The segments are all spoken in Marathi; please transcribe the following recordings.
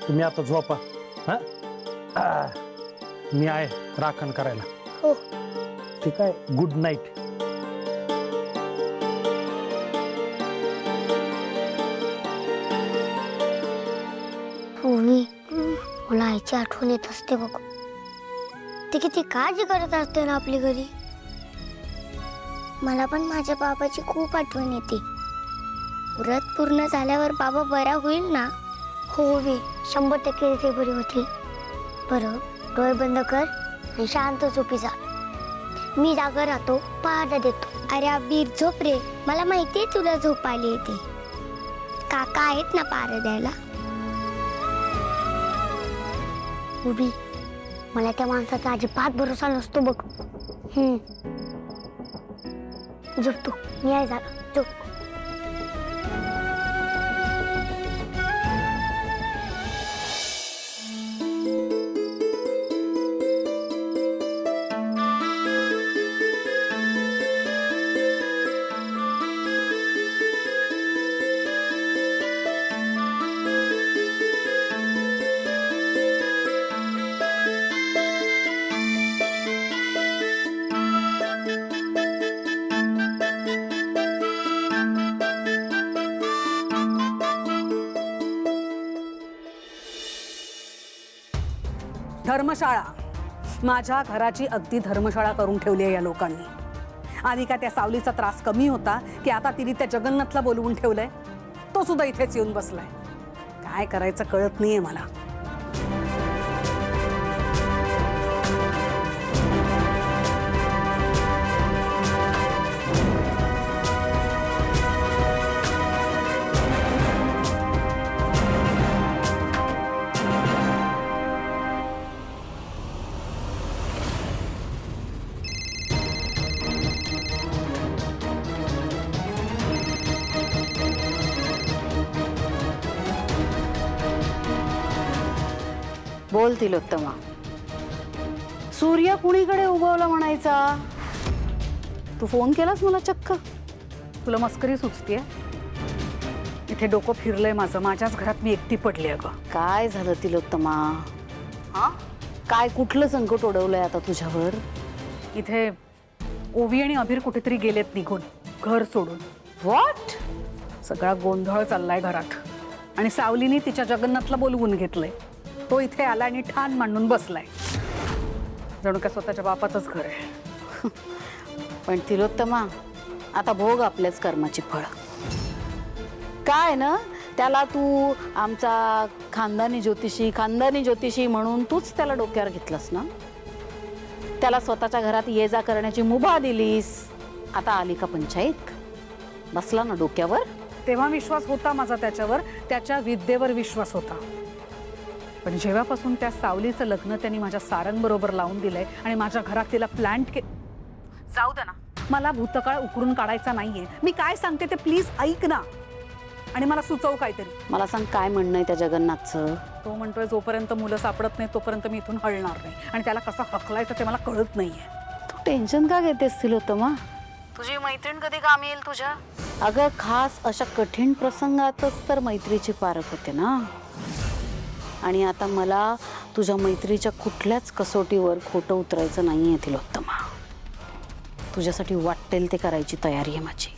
तुम्ही आता झोपा. हा मी आहे राखण करायला. हो. ठीक आहे, गुड नाईट. मी मला आईची आठवण येत असते बघ. ती किती काळजी करत असते ना आपली घरी. मला पण माझ्या बाबाची खूप आठवण येते. व्रत पूर्ण झाल्यावर बाबा बरा होईल ना? हो होईल, 100% ते बरी होतील. बरं, डोळे बंद कर आणि शांत झोपी जा. मी जागा राहतो, पहारा देतो. अरे अबीर झोप रे, मला माहितीये तुला झोप आली येते. काका आहेत ना पहारा द्यायला. उभी, मला त्या माणसाचा अजिबात भरोसा नसतो बघ. झोप तू, मी आहे जागा, झोप. धर्मशाळा, माझ्या घराची अगदी धर्मशाळा करून ठेवली आहे या लोकांनी. आधी का त्या सावलीचा त्रास कमी होता की आता तिने त्या जगन्नाथला बोलवून ठेवलंय. तो सुद्धा इथेच येऊन बसलाय. काय करायचं कळत नाहीये मला. बोल तिलोत्तमा, सूर्य कुणीकडे उगवला म्हणायचा? तू फोन केलास मला चक्क. तुला मस्करी सुचतीये? इथे डोकं फिरलंय माझं. माझ्याच घरात मी एकटी पडली अगं. काय झालं तिलोत्तमा? हा, काय कुठलं संकट ओढवलंय आता तुझ्यावर? इथे ओवी आणि अभिर कुठेतरी गेलेत निघून, घर सोडून. व्हॉट? सगळा गोंधळ चाललाय घरात. आणि सावलीने तिच्या जगन्नाथला बोलवून घेतलंय. तो इथे आला आणि ठाण मांडून बसलाय. जणू काय स्वतःच्या बापाचंच घर आहे. पण तिलोत्तमा, आता भोग आपल्याच कर्माची फळ. काय ना, त्याला तू आमचा खानदानी ज्योतिषी म्हणून तूच त्याला डोक्यावर घेतलंस ना. त्याला स्वतःच्या घरात ये जा करण्याची मुभा दिलीस. आता आली का पंचायत? बसला ना डोक्यावर. तेव्हा विश्वास होता माझा त्याच्यावर, त्याच्या विद्येवर विश्वास होता. पण जेव्हापासून त्या सावलीचं लग्न त्यांनी माझ्या सारंगबरोबर लावून दिलंय आणि माझ्या घरात तिला प्लॅन्ट जाऊ दे ना, मला भूतकाळ उकरून काढायचा नाहीये. मी काय सांगते ते प्लीज ऐक ना, आणि मला सुचव काहीतरी. मला सांग, काय म्हणणं आहे त्या जगन्नाथचं? तो म्हणतोय जोपर्यंत मुलं सापडत नाही तोपर्यंत मी इथून हलणार नाही. आणि त्याला कसं हकलायचं ते मला कळत नाहीये. तू टेन्शन का घेतेस तिलोत्तमा? तुझी मैत्रीण कधी कामी येईल तुझ्या? अगं, खास अशा कठीण प्रसंगातच तर मैत्रीची पारख होते ना. आणि आता मला तुझ्या मैत्रीच्या कुठल्याच कसोटीवर खोटं उतरायचं नाहीये तिलोत्तमा. तुझ्यासाठी वाटेल ते करायची तयारी आहे माझी.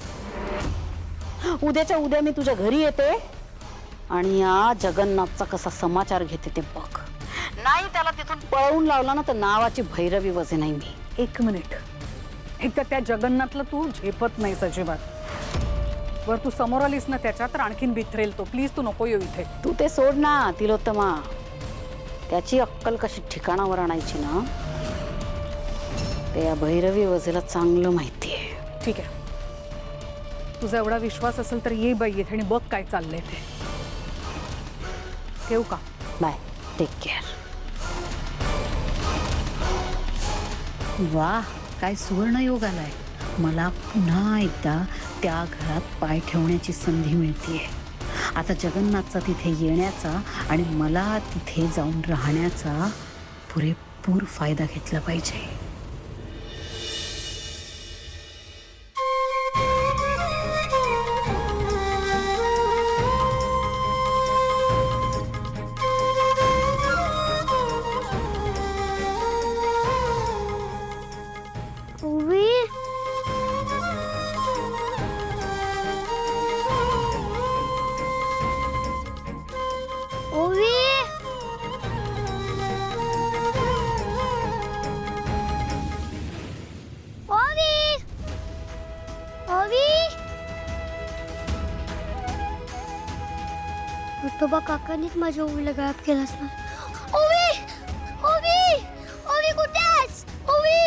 उद्याच्या उद्या मी तुझ्या घरी येते आणि या जगन्नाथचा कसा समाचार घेते ते बघ. नाही त्याला तिथून पळवून लावला ना तर नावाची भैरवी वजे नाही मी. एक मिनिट, एक तर त्या जगन्नाथला तू झेपत नाहीस अजिबात. वर तू समोर आलीस ना त्याच्या तर आणखीन बिथरेल तो. प्लीज तू नको येऊ इथे. तू ते सोड ना तिलोत्तमा. त्याची अक्कल कशी ठिकाणावर आणायची ना, ते या भैरवी वजेला चांगलं माहिती आहे. ठीक आहे, तुझा एवढा विश्वास असेल तर ये बाई इथे आणि बघ काय चाललंय ते. ठेवू का? Bye, take care. वाह, काय सुवर्ण योग आलाय. मला पुन्हा एकदा त्या घरात पाय ठेवण्याची संधी मिळतेय. आता जगन्नाथचा तिथे येण्याचा आणि मला तिथे जाऊन राहण्याचा पुरेपूर फायदा घेतला पाहिजे. ओवी ओवी ओवी विठोबा काकांनीच माझ्या ओवीला गायब केलास ना. ओवी ओवी ओवी कुठे आहेस? ओवी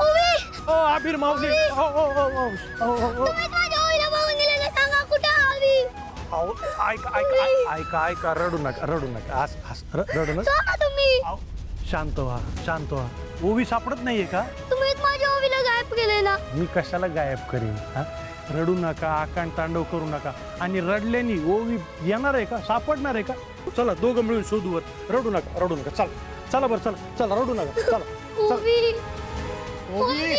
ओवी ओ आबिर माऊली ओ ओ ओ ओ ओ ओ तुम्ही माझ्या ओवीला बघून गेलेलं सांगा कुठे आहे ओवी? अहो, ऐका रडू नका आज रडू नका. सांगा तुम्ही. अहो, शांत व्हा. ओवी सापडत नाहीये का? तुम्हीच माझ्या ओवीला गायब केले ना. मी कशाला गायब करीन? हा, रडू नका, आकांड तांडव करू नका. आणि रडल्यानी ओवी येणार आहे का? सापडणार आहे का? चला दोघं मिळून शोधूवर. रडू नका चला बरं चला रडू नका चला. ओवी ओवी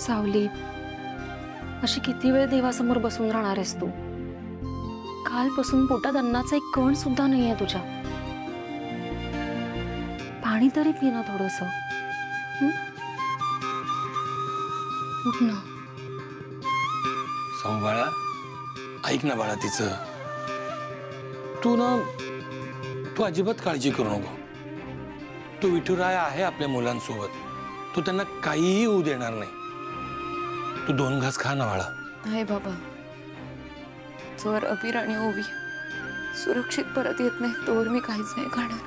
सावली, अशी किती वेळ देवासमोर बसून राहणार आहेस तू? कालपासून पोटात अन्नाचा एक कण सुद्धा नाहीये तुझ्या. पाणी तरी पी ना थोडंसं. उठ ना. साऊ बाळा, ऐक ना बाळा तिचं. तू अजिबात काळजी करू नको. तो विठुराय आहे आपल्या मुलांसोबत. तो त्यांना काहीही होऊ देणार नाही. तू 2 घास खा ना बाळा. नाही बाबा, जर अबीर आणि ओवी सुरक्षित परत येत नाही तोवर मी काहीच नाही खाणार.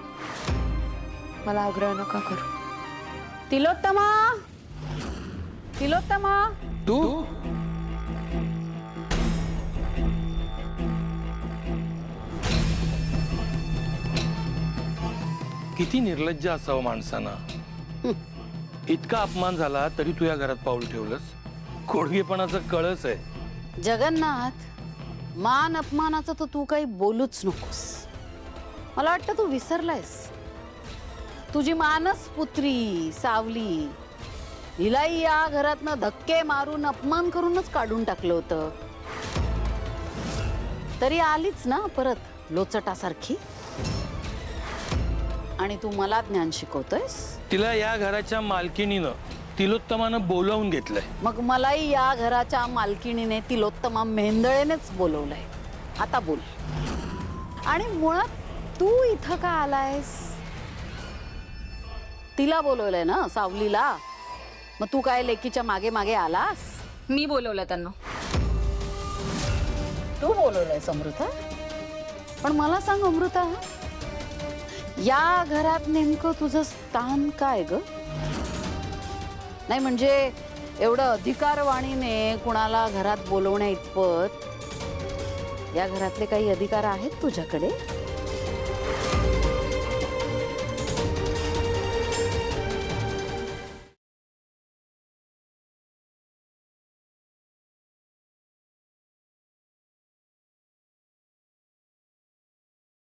मला आग्रह नका करू. तिलोत्तमा तू किती निर्लज्ज असावं माणसानं. इतका अपमान झाला तरी तू या घरात पाऊल ठेवलंस. खोडगेपणाचं कळस आहे. जगन्नाथ, मान अपमानाचं तर तू काही बोलूच नकोस. मला वाटतं तू विसरलायस. तुझी मानस पुत्री सावली, हिलाही या घरातनं धक्के मारून अपमान करूनच काढून टाकलं होतं. तरी आलीच ना परत लोचटासारखी. आणि तू मला ज्ञान शिकवतोयस. तिला या घराच्या मालकिनीनं तिलोत्तमानं बोलावून घेतलंय. मग मलाही या घराच्या मालकिणीने तिलोत्तमा मेंदळेनेच बोलवलंय. आता बोल. आणि मुळात तू इथं का आलायस? तिला बोलवलंय ना, सावलीला. मग तू काय लेकीच्या मागे मागे आलास? मी बोलवलं त्यांना. तू बोलवलंयस अमृता? पण मला सांग अमृता, या घरात नेमकं तुझं स्थान काय ग? नाही म्हणजे एवढं अधिकारवाणीने कुणाला घरात बोलवण्या इतपत या घरातले काही अधिकार आहेत तुझ्याकडे?